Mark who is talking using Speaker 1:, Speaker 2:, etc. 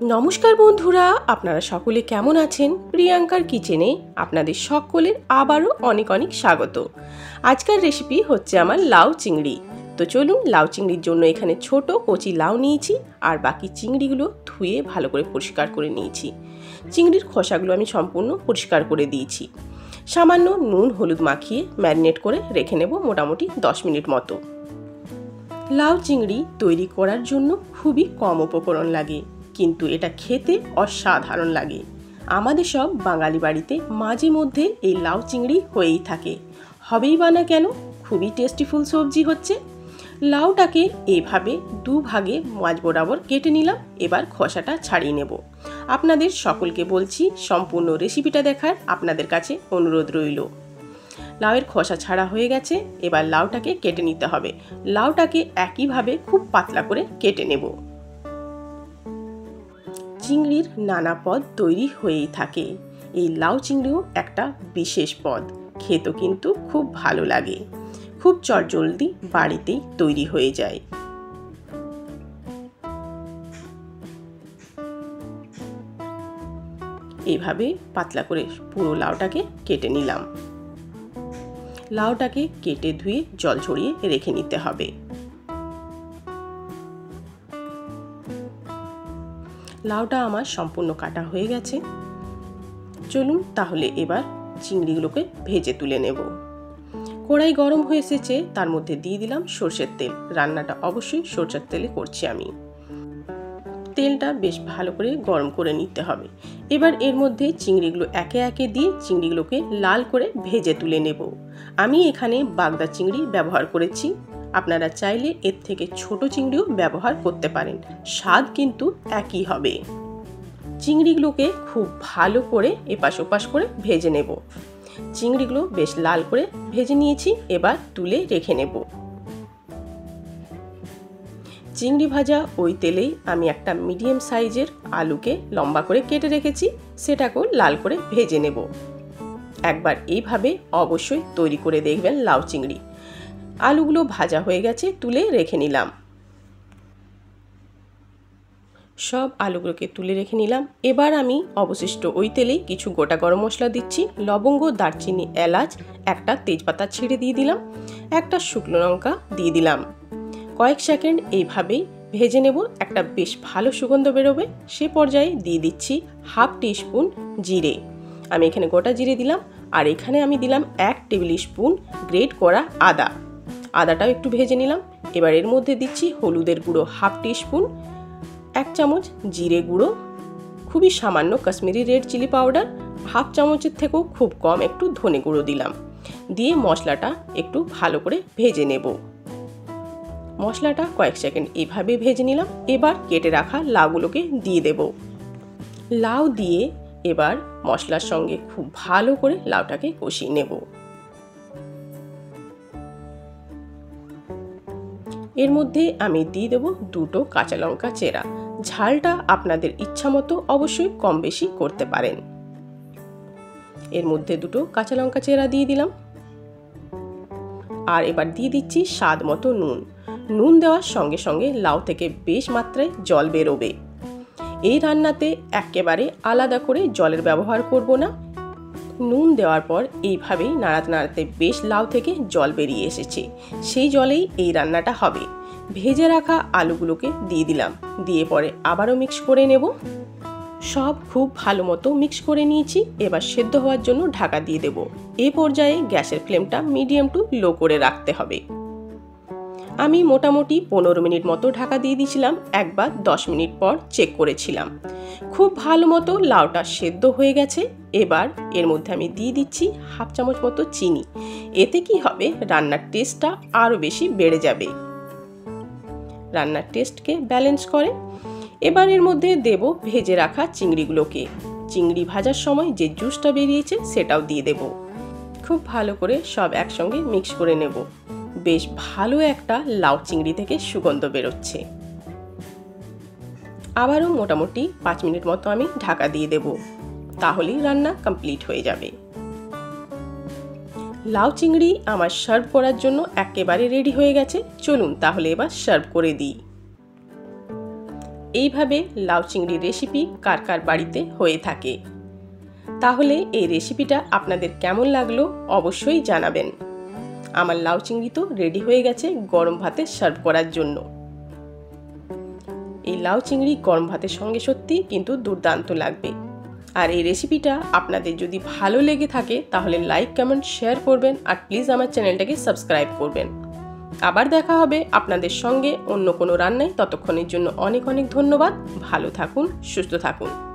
Speaker 1: নমস্কার বন্ধুরা, আপনারা সকলে কেমন আছেন? প্রিয়াঙ্কার কিচেনে আপনাদের সকলের আবারও অনেক অনেক স্বাগত। আজকের রেসিপি হচ্ছে আমার লাউ চিংড়ি। তো চলুন, লাউ চিংড়ির জন্য এখানে ছোট কচি লাউ নিয়েছি আর বাকি চিংড়িগুলো ধুয়ে ভালো করে পরিষ্কার করে নিয়েছি। চিংড়ির খোসাগুলো আমি সম্পূর্ণ পরিষ্কার করে দিয়েছি। সামান্য নুন হলুদ মাখিয়ে ম্যারিনেট করে রেখে নেব মোটামুটি 10 মিনিট মতো। লাউ চিংড়ি তৈরি করার জন্য খুবই কম উপকরণ লাগে, কিন্তু এটা খেতে অসাধারণ লাগে। আমাদের সব বাঙালি বাড়িতে মাঝে মধ্যে এই লাউ চিংড়ি হয়েই থাকে, হবেই বা না কেন। খুবই টেস্টিফুল সবজি হচ্ছে। লাউটাকে এইভাবে দুভাগে মাঝ বরাবর কেটে নিলাম। এবার খোসাটা ছাড়িয়ে নেব। আপনাদের সকলকে বলছি, সম্পূর্ণ রেসিপিটা দেখার আপনাদের কাছে অনুরোধ রইল। লাউয়ের খোসা ছাড়া হয়ে গেছে, এবার লাউটাকে কেটে নিতে হবে। লাউটাকে একইভাবে খুব পাতলা করে কেটে নেব। চিংড়ির নানা পদ তৈরি হয়েই থাকে, এই লাউ চিংড়িও একটা বিশেষ পদ। খেতেও কিন্তু খুব ভালো লাগে, খুব চটজলদি বাড়িতেই তৈরি হয়ে যায়। এইভাবে পাতলা করে পুরো লাউটাকে কেটে নিলাম। লাউটাকে কেটে ধুয়ে জল ছড়িয়ে রেখে নিতে হবে। লাউটা আমার সম্পূর্ণ কাটা হয়ে গেছে। চলুন তাহলে এবার চিংড়িগুলোকে ভেজে তুলে নেব। কড়াই গরম হয়ে এসেছে, তার মধ্যে দিয়ে দিলাম সরষের তেল। রান্নাটা অবশ্যই সরষের তেলে করছি আমি। তেলটা বেশ ভালো করে গরম করে নিতে হবে। এবার এর মধ্যে চিংড়িগুলো একে একে দিয়ে চিংড়িগুলোকে লাল করে ভেজে তুলে নেব। আমি এখানে বাগদা চিংড়ি ব্যবহার করেছি, আপনারা চাইলে এর থেকে ছোট চিংড়িও ব্যবহার করতে পারেন, স্বাদ কিন্তু একই হবে। চিংড়িগুলোকে খুব ভালো করে এপাশ ওপাশ করে ভেজে নেব। চিংড়িগুলো বেশ লাল করে ভেজে নিয়েছি, এবার তুলে রেখে নেব। চিংড়ি ভাজা ওই তেলেই আমি একটা মিডিয়াম সাইজের আলুকে লম্বা করে কেটে রেখেছি, সেটাকেও লাল করে ভেজে নেব। একবার এইভাবে অবশ্যই তৈরি করে দেখবেন লাউ চিংড়ি। আলুগুলো ভাজা হয়ে গেছে, তুলে রেখে নিলাম। সব আলুগুলোকে তুলে রেখে নিলাম। এবার আমি অবশিষ্ট ওই তেলেই কিছু গোটা গরম মশলা দিচ্ছি। লবঙ্গ, দারচিনি, এলাচ, একটা তেজপাতা ছিঁড়ে দিয়ে দিলাম, একটা শুকনো লঙ্কা দিয়ে দিলাম। কয়েক সেকেন্ড এইভাবেই ভেজে নেব, একটা বেশ ভালো সুগন্ধ বেরোবে। সে পর্যায়ে দিয়ে দিচ্ছি হাফ টিস্পুন জিরে। আমি এখানে গোটা জিরে দিলাম, আর এখানে আমি দিলাম 1 টেবিল স্পুন গ্রেট করা আদা। আদাটাও একটু ভেজে নিলাম। এবার এর মধ্যে দিচ্ছি হলুদের গুঁড়ো হাফ টিস্পুন, 1 চামচ জিরে গুঁড়ো, খুবই সামান্য Kashmiri red chilli powder, half চামচের থেকেও খুব কম একটু ধনে গুঁড়ো দিলাম। দিয়ে মশলাটা একটু ভালো করে ভেজে নেব। মশলাটা কয়েক সেকেন্ড এইভাবে ভেজে নিলাম। এবার কেটে রাখা লাউগুলোকে দিয়ে দেব। লাউ দিয়ে এবার মশলার সঙ্গে খুব ভালো করে লাউটাকে কষিয়ে নেব। এর মধ্যে আমি দিয়ে দেব 2টো কাঁচা লঙ্কা চেরা। ঝালটা আপনাদের ইচ্ছা মতো অবশ্যই কম বেশি করতে পারেন। এর মধ্যে 2টো কাঁচা লঙ্কা চেরা দিয়ে দিলাম। আর এবার দিয়ে দিচ্ছি স্বাদ মতো নুন। নুন দেওয়ার সঙ্গে সঙ্গে লাউ থেকে বেশ মাত্রায় জল বেরোবে। এই রান্নাতে একেবারে আলাদা করে জলের ব্যবহার করব না। নুন দেওয়ার পর এইভাবেই নাড়াতে নাড়াতে বেশ লাউ থেকে জল বেরিয়ে এসেছে, সেই জলেই এই রান্নাটা হবে। ভেজে রাখা আলুগুলোকে দিয়ে দিলাম, দিয়ে পরে আবারও মিক্স করে নেব। সব খুব ভালো মতো মিক্স করে নিয়েছি। এবার সেদ্ধ হওয়ার জন্য ঢাকা দিয়ে দেব। এই পর্যায়ে গ্যাসের ফ্লেমটা মিডিয়াম টু লো করে রাখতে হবে। আমি মোটামুটি 15 মিনিট মতো ঢাকা দিয়ে দিয়েছিলাম, একবার 10 মিনিট পর চেক করেছিলাম। খুব ভালো মতো লাউটা সেদ্ধ হয়ে গেছে। এবার এর মধ্যে আমি দিয়ে দিচ্ছি হাফ চামচ মতো চিনি। এতে কি হবে, রান্নার টেস্টটা আরও বেশি বেড়ে যাবে, রান্নার টেস্টকে ব্যালেন্স করে। এবার এর মধ্যে দেব ভেজে রাখা চিংড়িগুলোকে। চিংড়ি ভাজার সময় যে জুসটা বেরিয়েছে সেটাও দিয়ে দেব। খুব ভালো করে সব একসঙ্গে মিক্স করে নেব। বেশ ভালো একটা লাউ চিংড়ি থেকে সুগন্ধ বেরোচ্ছে। আবারও মোটামুটি 5 মিনিট মতো আমি ঢাকা দিয়ে দেব, তাহলেই রান্না কমপ্লিট হয়ে যাবে। লাউ চিংড়ি আমার সার্ভ করার জন্য একেবারে রেডি হয়ে গেছে। চলুন তাহলে এবার সার্ভ করে দিই। এইভাবে লাউ চিংড়ির রেসিপি কার কার বাড়িতে হয়ে থাকে। তাহলে এই রেসিপিটা আপনাদের কেমন লাগলো অবশ্যই জানাবেন। আমার লাউ চিংড়ি তো রেডি হয়ে গেছে গরম ভাতে সার্ভ করার জন্য। এই লাউ চিংড়ি গরম ভাতের সঙ্গে সত্যি কিন্তু দুর্দান্ত লাগবে। আর এই রেসিপিটা আপনাদের যদি ভালো লেগে থাকে তাহলে লাইক, কমেন্ট, শেয়ার করবেন আর প্লিজ আমার চ্যানেলটাকে সাবস্ক্রাইব করবেন। আবার দেখা হবে আপনাদের সঙ্গে অন্য কোনো রান্নায়। ততক্ষণের জন্য অনেক অনেক ধন্যবাদ। ভালো থাকুন, সুস্থ থাকুন।